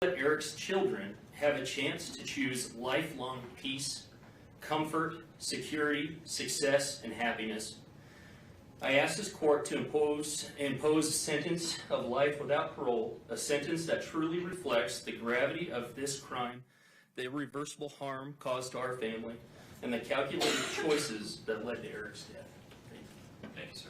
let Eric's children have a chance to choose lifelong peace, comfort, security, success, and happiness. I ask this court to impose a sentence of life without parole, a sentence that truly reflects the gravity of this crime, the irreversible harm caused to our family, and the calculated choices that led to Eric's death. Thank you, sir.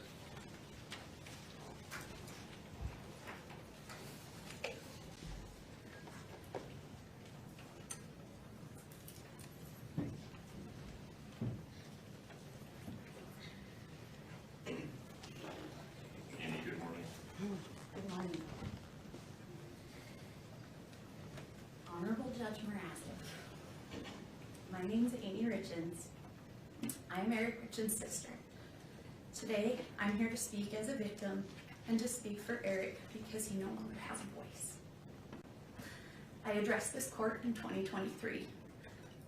Honorable Judge Morasek, my name is Kouri Richins. I am Eric Richins' sister. Today, I'm here to speak as a victim and to speak for Eric because he no longer has a voice. I addressed this court in 2023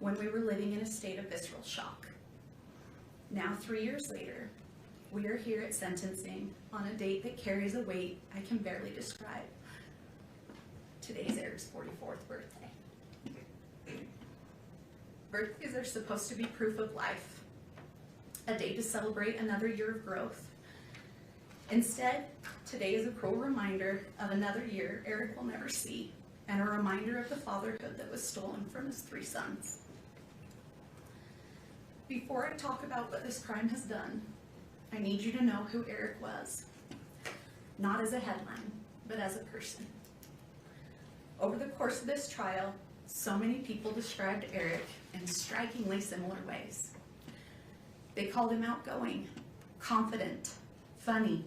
when we were living in a state of visceral shock. Now, 3 years later, we are here at sentencing on a date that carries a weight I can barely describe. Today's Eric's 44th birthday. Birthdays are supposed to be proof of life, a day to celebrate another year of growth. Instead, today is a cruel reminder of another year Eric will never see, and a reminder of the fatherhood that was stolen from his 3 sons. Before I talk about what this crime has done, I need you to know who Eric was, not as a headline, but as a person. Over the course of this trial, so many people described Eric in strikingly similar ways. They called him outgoing, confident, funny,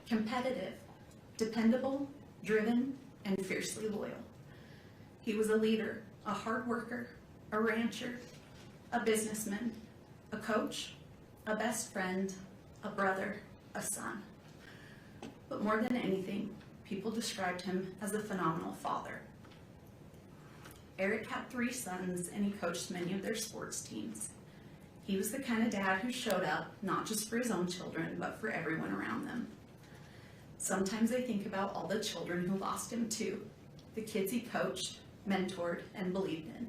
competitive, dependable, driven, and fiercely loyal. He was a leader, a hard worker, a rancher, a businessman, a coach, a best friend, a brother, a son. But more than anything, people described him as a phenomenal father. Eric had 3 sons and he coached many of their sports teams. He was the kind of dad who showed up not just for his own children, but for everyone around them. Sometimes I think about all the children who lost him too, the kids he coached, mentored, and believed in.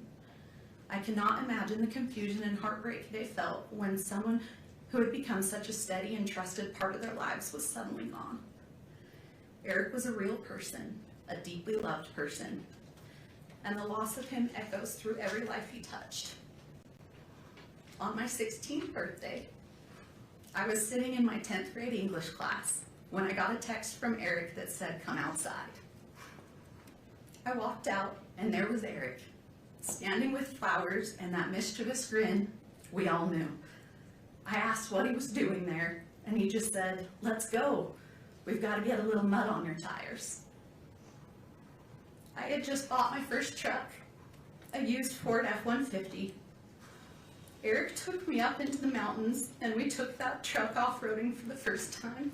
I cannot imagine the confusion and heartbreak they felt when someone who had become such a steady and trusted part of their lives was suddenly gone. Eric was a real person, a deeply loved person, and the loss of him echoes through every life he touched. On my 16th birthday, I was sitting in my 10th grade English class when I got a text from Eric that said, "Come outside." I walked out and there was Eric, standing with flowers and that mischievous grin we all knew. I asked what he was doing there, and he just said, "Let's go. We've got to get a little mud on your tires." I had just bought my first truck, a used Ford F-150. Eric took me up into the mountains and we took that truck off-roading for the first time.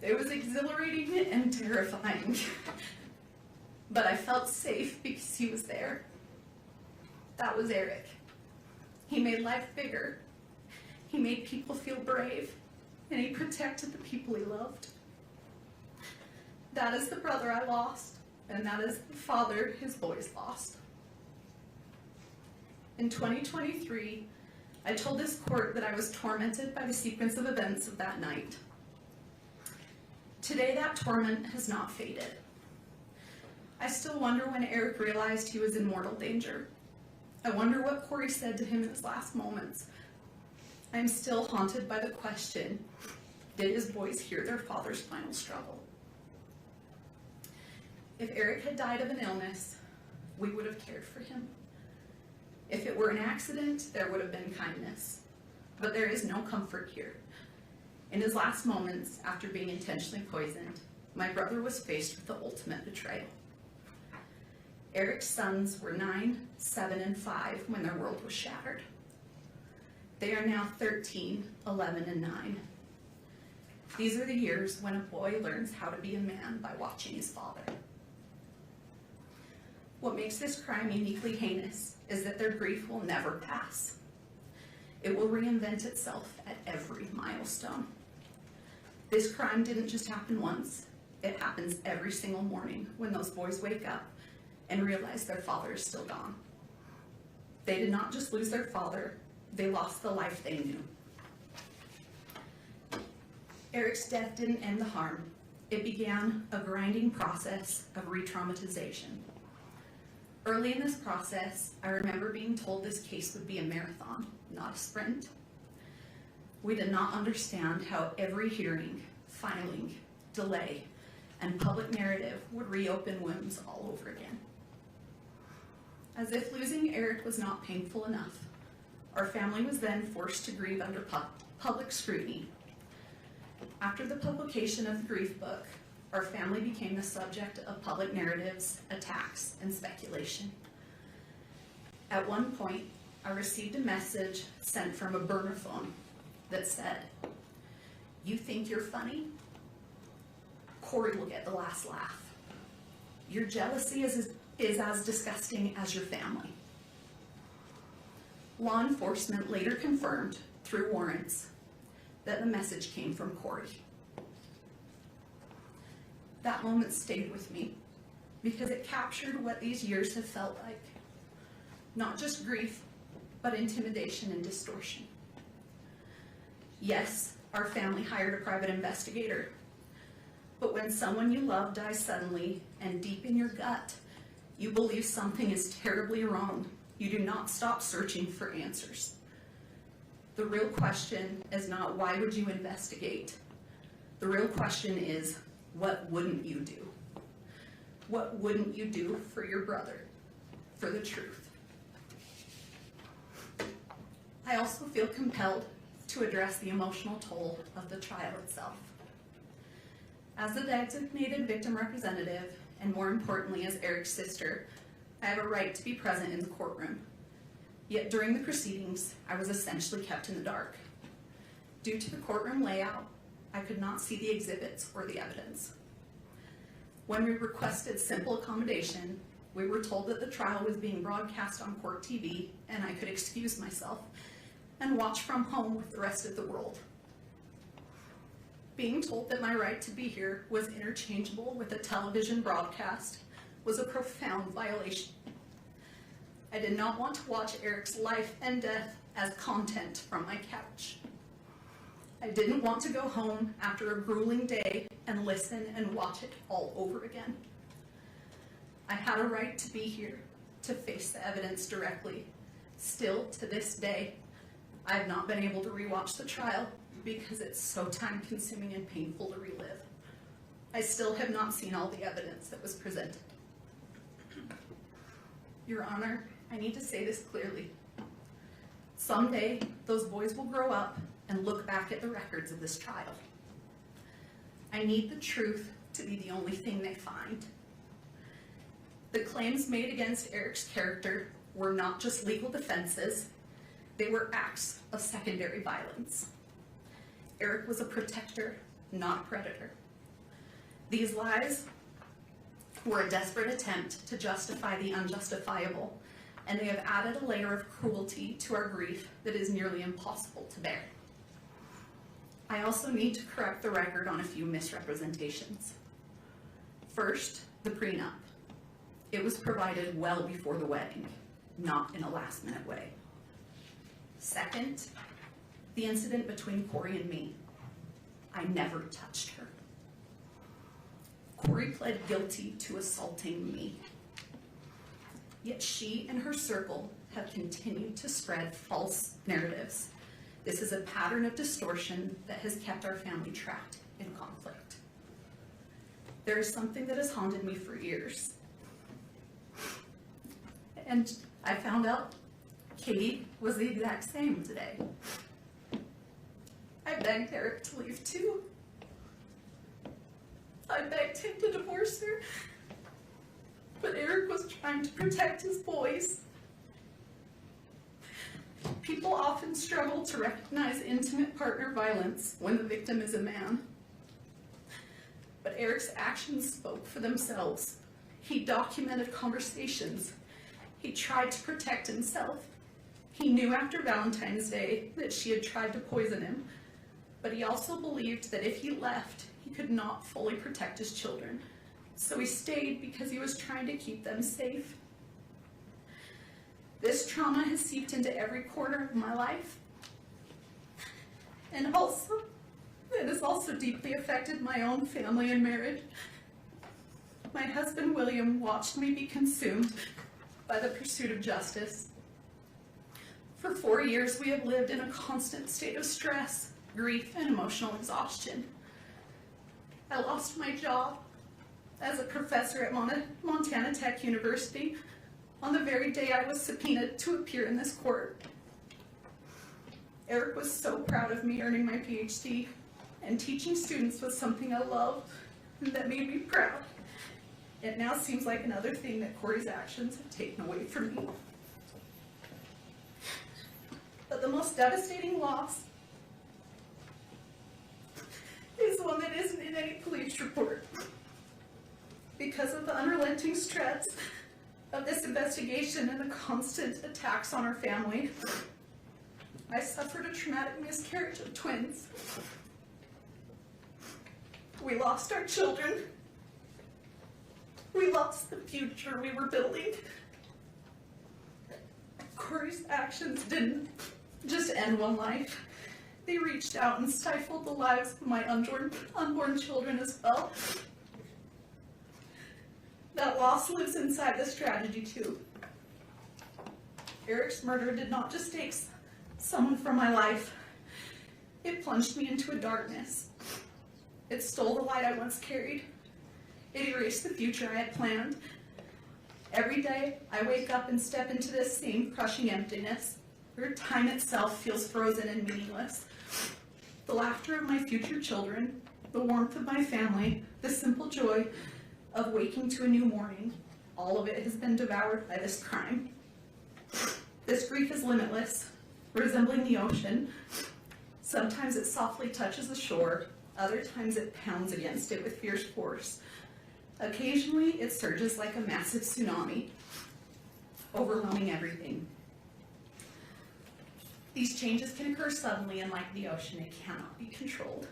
It was exhilarating and terrifying, but I felt safe because he was there. That was Eric. He made life bigger. He made people feel brave, and he protected the people he loved. That is the brother I lost, and that is the father his boys lost. In 2023, I told this court that I was tormented by the sequence of events of that night. Today, that torment has not faded. I still wonder when Eric realized he was in mortal danger. I wonder what Kouri said to him in his last moments. I am still haunted by the question, did his boys hear their father's final struggle? If Eric had died of an illness, we would have cared for him. If it were an accident, there would have been kindness. But there is no comfort here. In his last moments, after being intentionally poisoned, my brother was faced with the ultimate betrayal. Eric's sons were 9, 7, and 5 when their world was shattered. They are now 13, 11, and 9. These are the years when a boy learns how to be a man by watching his father. What makes this crime uniquely heinous is that their grief will never pass. It will reinvent itself at every milestone. This crime didn't just happen once, It happens every single morning when those boys wake up and realize their father is still gone. They did not just lose their father, they lost the life they knew. Eric's death didn't end the harm. It began a grinding process of re-traumatization. Early in this process, I remember being told this case would be a marathon, not a sprint. We did not understand how every hearing, filing, delay, and public narrative would reopen wounds all over again. As if losing Eric was not painful enough, our family was then forced to grieve under public scrutiny. After the publication of the grief book, our family became the subject of public narratives, attacks, and speculation. At one point, I received a message sent from a burner phone that said, "You think you're funny? Kouri will get the last laugh. Your jealousy is as disgusting as your family." Law enforcement later confirmed, through warrants, that the message came from Kouri. That moment stayed with me because it captured what these years have felt like. Not just grief, but intimidation and distortion. Yes, our family hired a private investigator, but when someone you love dies suddenly and deep in your gut, you believe something is terribly wrong, you do not stop searching for answers. The real question is not why would you investigate? The real question is, what wouldn't you do? What wouldn't you do for your brother, for the truth? I also feel compelled to address the emotional toll of the trial itself. As the designated victim representative, and more importantly as Eric's sister, I have a right to be present in the courtroom. Yet during the proceedings, I was essentially kept in the dark. Due to the courtroom layout, I could not see the exhibits or the evidence. When we requested simple accommodation, we were told that the trial was being broadcast on court TV and I could excuse myself and watch from home with the rest of the world. Being told that my right to be here was interchangeable with a television broadcast was a profound violation. I did not want to watch Eric's life and death as content from my couch. I didn't want to go home after a grueling day and listen and watch it all over again. I had a right to be here, to face the evidence directly. Still, to this day, I have not been able to rewatch the trial because it's so time-consuming and painful to relive. I still have not seen all the evidence that was presented. Your Honor, I need to say this clearly. Someday, those boys will grow up and look back at the records of this trial. I need the truth to be the only thing they find. The claims made against Eric's character were not just legal defenses, they were acts of secondary violence. Eric was a protector, not a predator. These lies were a desperate attempt to justify the unjustifiable, and they have added a layer of cruelty to our grief that is nearly impossible to bear. I also need to correct the record on a few misrepresentations. First, the prenup. It was provided well before the wedding, not in a last-minute way. Second, the incident between Kouri and me. I never touched her. Kouri pled guilty to assaulting me. Yet she and her circle have continued to spread false narratives. This is a pattern of distortion that has kept our family trapped in conflict. There is something that has haunted me for years. And I found out Katie was the exact same today. I begged Eric to leave too. I begged him to divorce her, but Eric was trying to protect his boys. People often struggle to recognize intimate partner violence when the victim is a man. But Eric's actions spoke for themselves. He documented conversations. He tried to protect himself. He knew after Valentine's Day that she had tried to poison him, but he also believed that if he left, he could not fully protect his children. So he stayed because he was trying to keep them safe. This trauma has seeped into every corner of my life. And also, it has also deeply affected my own family and marriage. My husband, William, watched me be consumed by the pursuit of justice. For 4 years, we have lived in a constant state of stress, grief, and emotional exhaustion. I lost my job as a professor at Montana Tech University on the very day I was subpoenaed to appear in this court. Eric was so proud of me earning my PhD, and teaching students was something I loved and that made me proud. It now seems like another thing that Kouri's actions have taken away from me. But the most devastating loss is one that isn't in any police report. Because of the unrelenting stress of this investigation and the constant attacks on our family, I suffered a traumatic miscarriage of twins. We lost our children. We lost the future we were building. Kouri's actions didn't just end one life. They reached out and stifled the lives of my unborn children as well. That loss lives inside this tragedy too. Eric's murder did not just take someone from my life. It plunged me into a darkness. It stole the light I once carried. It erased the future I had planned. Every day, I wake up and step into this same crushing emptiness, where time itself feels frozen and meaningless. The laughter of my future children, the warmth of my family, the simple joy of waking to a new morning, all of it has been devoured by this crime. This grief is limitless, resembling the ocean. Sometimes it softly touches the shore, other times it pounds against it with fierce force. Occasionally, it surges like a massive tsunami, overwhelming everything. These changes can occur suddenly, and like the ocean, it cannot be controlled.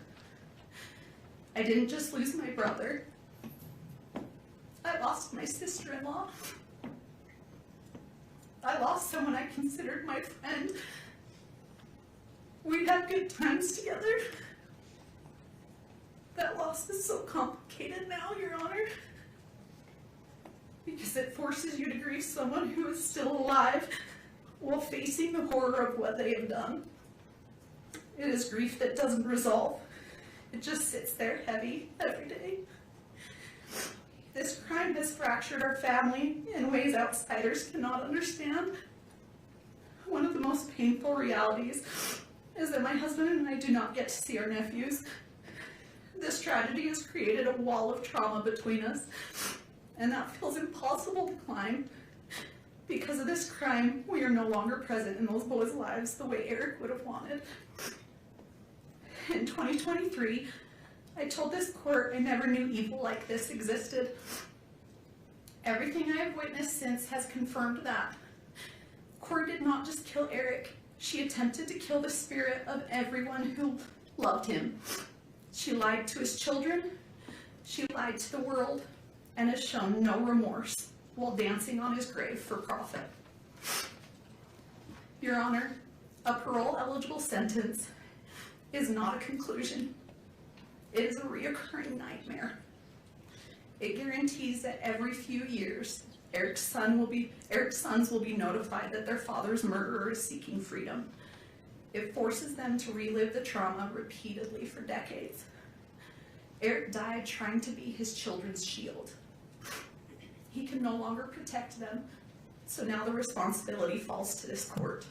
I didn't just lose my brother. I lost my sister-in-law. I lost someone I considered my friend. We had good times together. That loss is so complicated now, Your Honor, because it forces you to grieve someone who is still alive while facing the horror of what they have done. It is grief that doesn't resolve. It just sits there heavy every day. This crime has fractured our family in ways outsiders cannot understand. One of the most painful realities is that my husband and I do not get to see our nephews. This tragedy has created a wall of trauma between us, and that feels impossible to climb. Because of this crime, we are no longer present in those boys' lives the way Eric would have wanted. In 2023, I told this court I never knew evil like this existed. Everything I have witnessed since has confirmed that. Kouri did not just kill Eric, she attempted to kill the spirit of everyone who loved him. She lied to his children, she lied to the world, and has shown no remorse while dancing on his grave for profit. Your Honor, a parole-eligible sentence is not a conclusion. It is a reoccurring nightmare. It guarantees that every few years, Eric's sons will be notified that their father's murderer is seeking freedom. It forces them to relive the trauma repeatedly for decades. Eric died trying to be his children's shield. He can no longer protect them, so now the responsibility falls to this court.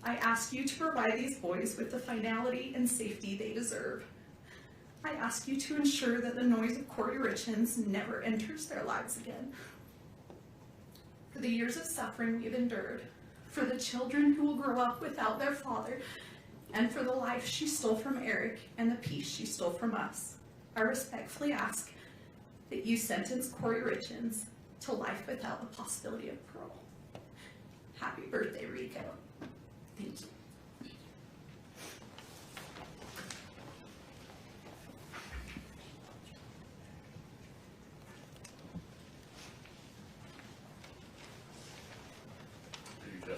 I ask you to provide these boys with the finality and safety they deserve. I ask you to ensure that the noise of Kouri Richins never enters their lives again. For the years of suffering we have endured, for the children who will grow up without their father, and for the life she stole from Eric and the peace she stole from us, I respectfully ask that you sentence Kouri Richins to life without the possibility of parole. Happy birthday, Rico. Thank you.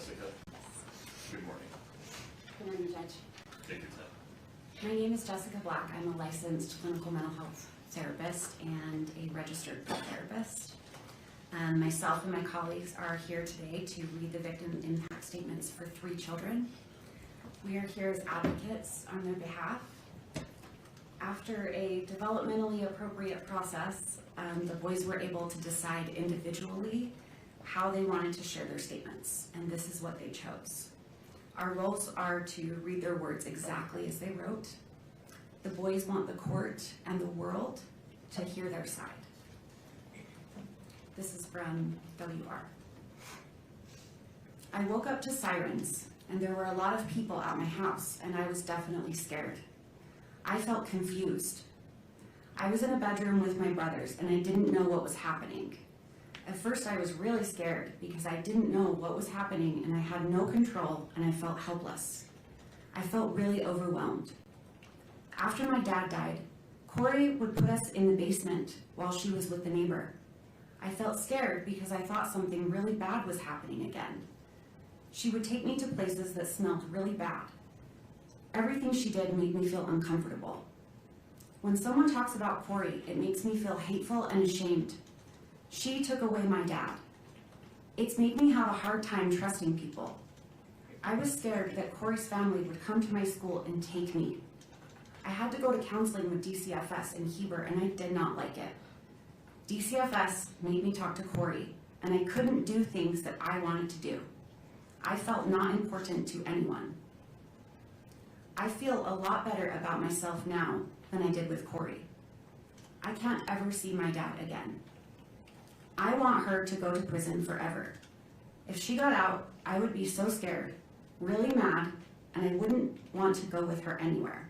Jessica. Good morning. Good morning, Judge. Take your time. My name is Jessica Black. I'm a licensed clinical mental health therapist and a registered therapist. Myself and my colleagues are here today to read the victim impact statements for 3 children. We are here as advocates on their behalf. After a developmentally appropriate process, the boys were able to decide individually how they wanted to share their statements, and this is what they chose. Our roles are to read their words exactly as they wrote. The boys want the court and the world to hear their side. This is from WR. I woke up to sirens, and there were a lot of people at my house, and I was definitely scared. I felt confused. I was in a bedroom with my brothers, and I didn't know what was happening. At first, I was really scared because I didn't know what was happening, and I had no control, and I felt helpless. I felt really overwhelmed. After my dad died, Kouri would put us in the basement while she was with the neighbor. I felt scared because I thought something really bad was happening again. She would take me to places that smelled really bad. Everything she did made me feel uncomfortable. When someone talks about Kouri, it makes me feel hateful and ashamed. She took away my dad. It's made me have a hard time trusting people. I was scared that Kouri's family would come to my school and take me. I had to go to counseling with DCFS in Heber, and I did not like it. DCFS made me talk to Kouri, and I couldn't do things that I wanted to do. I felt not important to anyone. I feel a lot better about myself now than I did with Kouri. I can't ever see my dad again. I want her to go to prison forever. If she got out, I would be so scared, really mad, and I wouldn't want to go with her anywhere.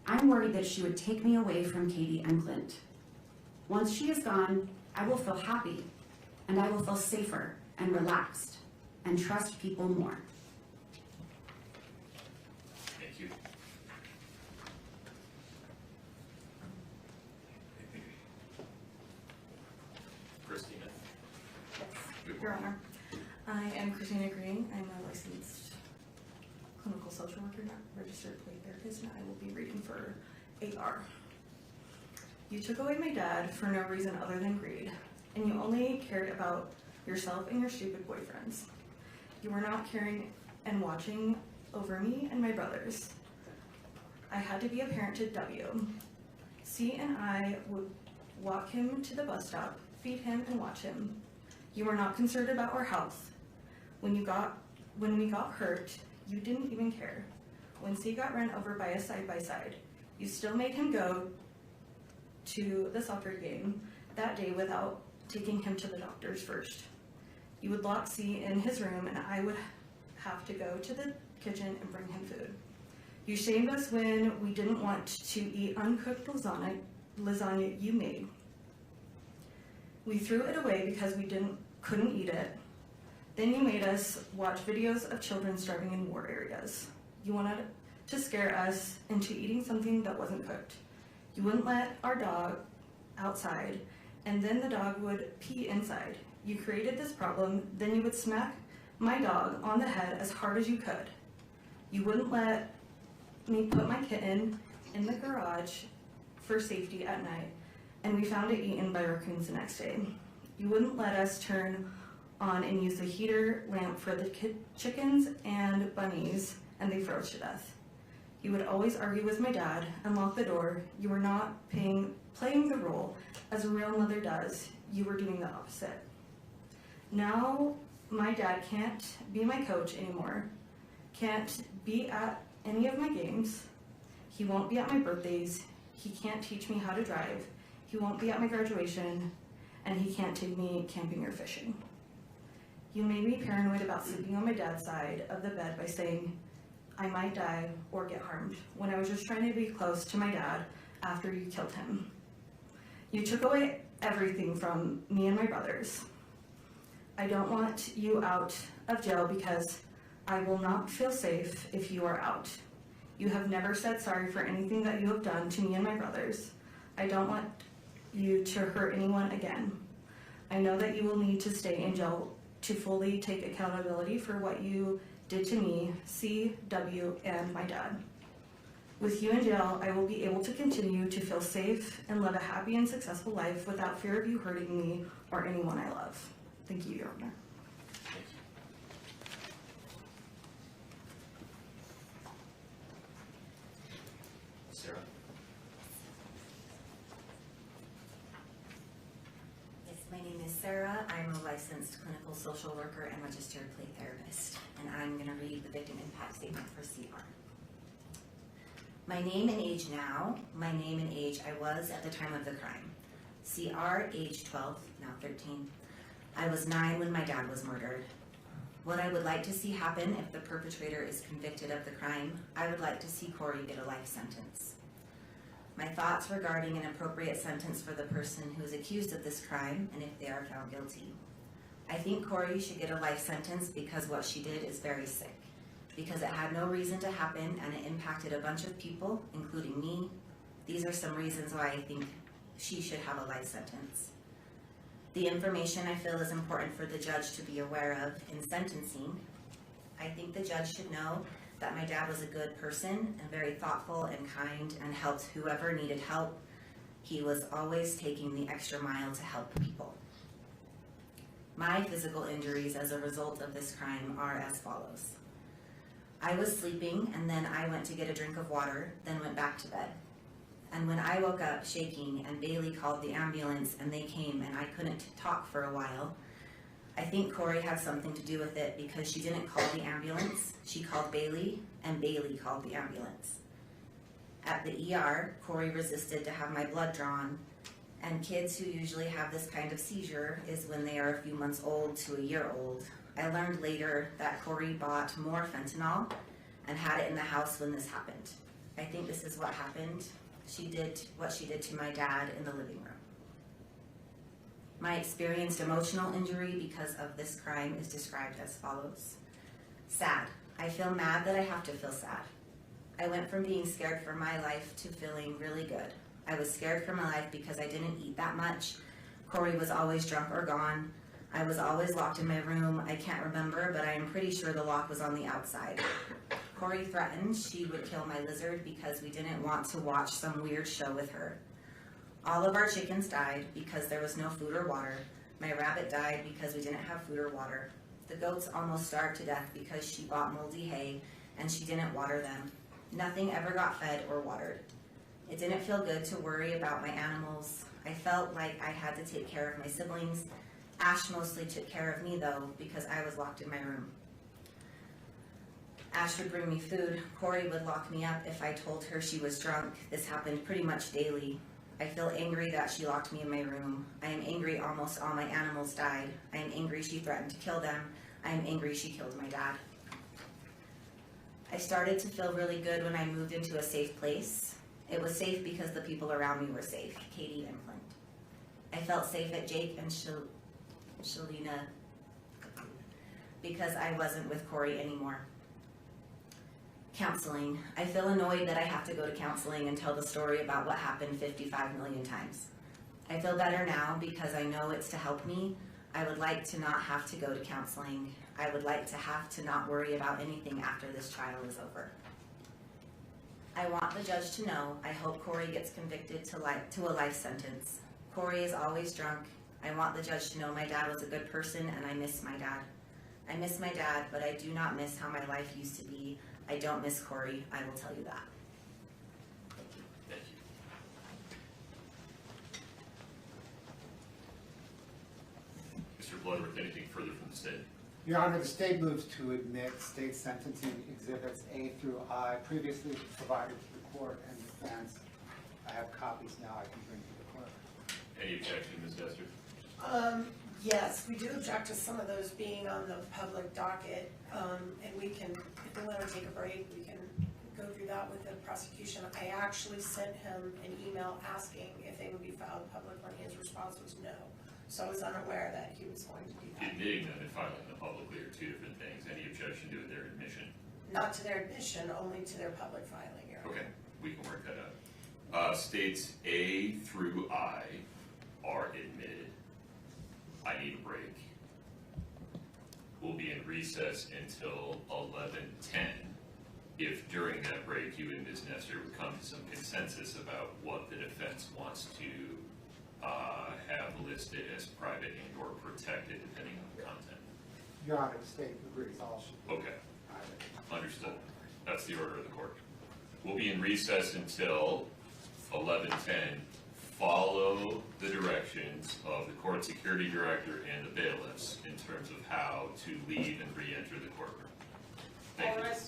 I'm worried that she would take me away from Katie and Clint. Once she is gone, I will feel happy, and I will feel safer and relaxed, and trust people more. Thank you. Christina. Good Your morning. Honor, I am Christina Green. I'm a licensed clinical social worker, not registered play therapist, and I will be reading for AR. You took away my dad for no reason other than greed, and you only cared about yourself and your stupid boyfriends. You were not caring and watching over me and my brothers. I had to be a parent to W. C and I would walk him to the bus stop, feed him, and watch him. You were not concerned about our health. When we got hurt, you didn't even care. When C got run over by a side-by-side, you still made him go to the soccer game that day without taking him to the doctors first. You would lock C in his room, and I would have to go to the kitchen and bring him food. You shamed us when we didn't want to eat uncooked lasagna you made. We threw it away because we couldn't eat it. Then you made us watch videos of children starving in war areas. You wanted to scare us into eating something that wasn't cooked. You wouldn't let our dog outside, and then the dog would pee inside. You created this problem, then you would smack my dog on the head as hard as you could. You wouldn't let me put my kitten in the garage for safety at night, and we found it eaten by raccoons the next day. You wouldn't let us turn on and use the heater lamp for the chickens and bunnies, and they froze to death. You would always argue with my dad and lock the door. You were not playing the role as a real mother does. You were doing the opposite. Now my dad can't be my coach anymore, can't be at any of my games. He won't be at my birthdays. He can't teach me how to drive. He won't be at my graduation, and he can't take me camping or fishing. You made me paranoid about sleeping on my dad's side of the bed by saying I might die or get harmed when I was just trying to be close to my dad after you killed him. You took away everything from me and my brothers. I don't want you out of jail because I will not feel safe if you are out. You have never said sorry for anything that you have done to me and my brothers. I don't want you to hurt anyone again. I know that you will need to stay in jail to fully take accountability for what you did to me, C.W., and my dad. With you in jail, I will be able to continue to feel safe and live a happy and successful life without fear of you hurting me or anyone I love. Thank you, Your Honor. Thank you. Sarah? Yes, my name is Sarah. I'm a licensed clinical social worker and registered play therapist, and I'm going to read the victim impact statement for CR. My name and age now, my name and age I was at the time of the crime. CR, age 12, now 13. I was 9 when my dad was murdered. What I would like to see happen if the perpetrator is convicted of the crime, I would like to see Kouri get a life sentence. My thoughts regarding an appropriate sentence for the person who is accused of this crime and if they are found guilty. I think Kouri should get a life sentence because what she did is very sick, because it had no reason to happen and it impacted a bunch of people, including me. These are some reasons why I think she should have a life sentence. The information I feel is important for the judge to be aware of in sentencing. I think the judge should know that my dad was a good person and very thoughtful and kind and helped whoever needed help. He was always taking the extra mile to help people. My physical injuries as a result of this crime are as follows. I was sleeping and then I went to get a drink of water, then went back to bed. And when I woke up shaking and Bailey called the ambulance and they came and I couldn't talk for a while, I think Kouri had something to do with it because she didn't call the ambulance, she called Bailey and Bailey called the ambulance. At the ER, Kouri resisted to have my blood drawn, and kids who usually have this kind of seizure is when they are a few months old to a year old. I learned later that Kouri bought more fentanyl and had it in the house when this happened. I think this is what happened. She did what she did to my dad in the living room. My experienced emotional injury because of this crime is described as follows. Sad. I feel mad that I have to feel sad. I went from being scared for my life to feeling really good. I was scared for my life because I didn't eat that much. Kouri was always drunk or gone. I was always locked in my room. I can't remember, but I am pretty sure the lock was on the outside. Kouri threatened she would kill my lizard because we didn't want to watch some weird show with her. All of our chickens died because there was no food or water. My rabbit died because we didn't have food or water. The goats almost starved to death because she bought moldy hay and she didn't water them. Nothing ever got fed or watered. It didn't feel good to worry about my animals. I felt like I had to take care of my siblings. Ash mostly took care of me though because I was locked in my room. Ash would bring me food. Kouri would lock me up if I told her she was drunk. This happened pretty much daily. I feel angry that she locked me in my room. I am angry almost all my animals died. I am angry she threatened to kill them. I am angry she killed my dad. I started to feel really good when I moved into a safe place. It was safe because the people around me were safe, Katie and Clint. I felt safe at Jake and Shalina because I wasn't with Kouri anymore. Counseling. I feel annoyed that I have to go to counseling and tell the story about what happened 55 million times. I feel better now because I know it's to help me. I would like to not have to go to counseling. I would like to have to not worry about anything after this trial is over. I want the judge to know I hope Kouri gets convicted to a life sentence. Kouri is always drunk. I want the judge to know my dad was a good person and I miss my dad. I miss my dad, but I do not miss how my life used to be. I don't miss Kouri, I will tell you that. Thank you. Mr. Bloodworth, anything further from the state? Your Honor, the state moves to admit state sentencing exhibits A through I previously provided to the court and defense. I have copies now I can bring to the clerk. Any objection, Ms. Dester? Yes, we do object to some of those being on the public docket, and we can, if we want to take a break, we can go through that with the prosecution. I actually sent him an email asking if they would be filed publicly, and his response was no. So I was unaware that he was going to do that. Admitting them and filing them publicly are two different things. Any objection to their admission? Not to their admission, only to their public filing, Your Honor. Okay, we can work that out. States A through I are admitted. I need a break. recess until 11:10. If during that break you and Ms. Nasir would come to some consensus about what the defense wants to have listed as private and or protected depending on the content. Your Honor, the state agrees all should be Okay, private. understood. That's the order of the court. We'll be in recess until 11:10. Follow the directions of the court security director and the bailiffs in terms of how to leave and re-enter the courtroom. Thank you. All right.